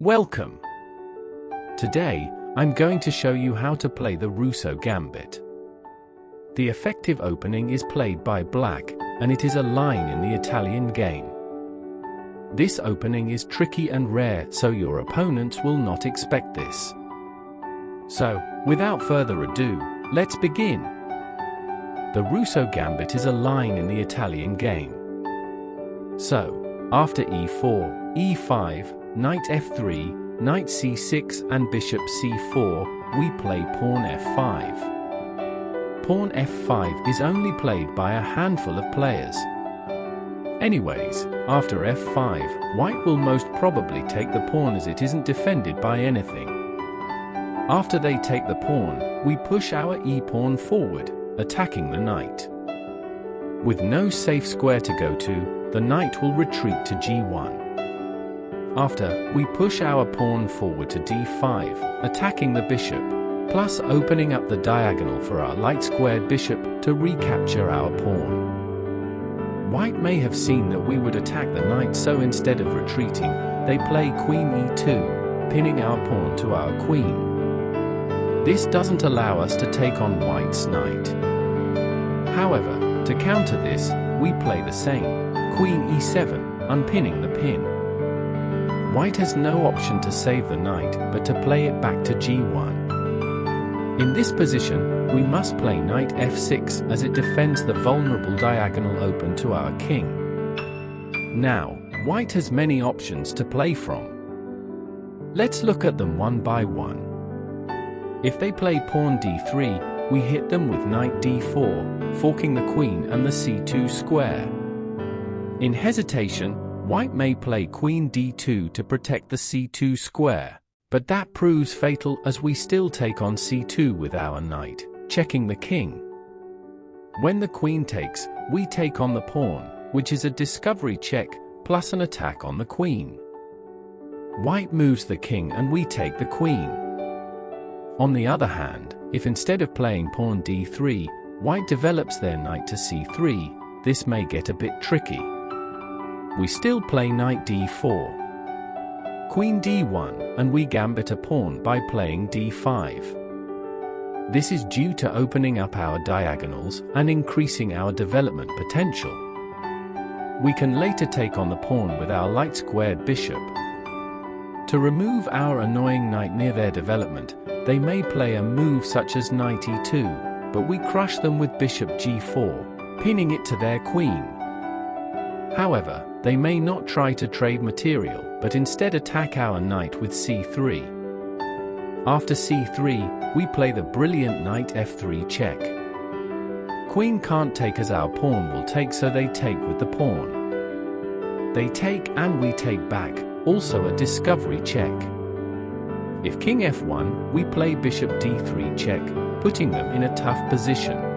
Welcome! Today, I'm going to show you how to play the Rousseau Gambit. The effective opening is played by black, and it is a line in the Italian game. This opening is tricky and rare, so your opponents will not expect this. So, without further ado, let's begin. The Rousseau Gambit is a line in the Italian game. So, after e4, e5, knight f3, knight c6 and bishop c4, we play pawn f5. Pawn f5 is only played by a handful of players. Anyways, after f5, white will most probably take the pawn as it isn't defended by anything. After they take the pawn, we push our e-pawn forward, attacking the knight. With no safe square to go to, the knight will retreat to g1. After, we push our pawn forward to d5, attacking the bishop, plus opening up the diagonal for our light-squared bishop to recapture our pawn. White may have seen that we would attack the knight, so instead of retreating, they play queen e2, pinning our pawn to our queen. This doesn't allow us to take on white's knight. However, to counter this, we play the same, queen e7, unpinning the pin. White has no option to save the knight, but to play it back to g1. In this position, we must play knight f6 as it defends the vulnerable diagonal open to our king. Now, white has many options to play from. Let's look at them one by one. If they play pawn d3, we hit them with knight d4, forking the queen and the c2 square. In hesitation, white may play queen d2 to protect the c2 square, but that proves fatal as we still take on c2 with our knight, checking the king. When the queen takes, we take on the pawn, which is a discovery check, plus an attack on the queen. White moves the king and we take the queen. On the other hand, if instead of playing pawn d3, white develops their knight to c3, this may get a bit tricky. We still play knight d4, queen d1, and we gambit a pawn by playing d5. This is due to opening up our diagonals and increasing our development potential. We can later take on the pawn with our light-squared bishop. To remove our annoying knight near their development, they may play a move such as knight e2, but we crush them with bishop g4, pinning it to their queen. However, they may not try to trade material, but instead attack our knight with c3. After c3, we play the brilliant knight f3 check. Queen can't take as our pawn will take, so they take with the pawn. They take and we take back, also a discovery check. If king f1, we play bishop d3 check, putting them in a tough position.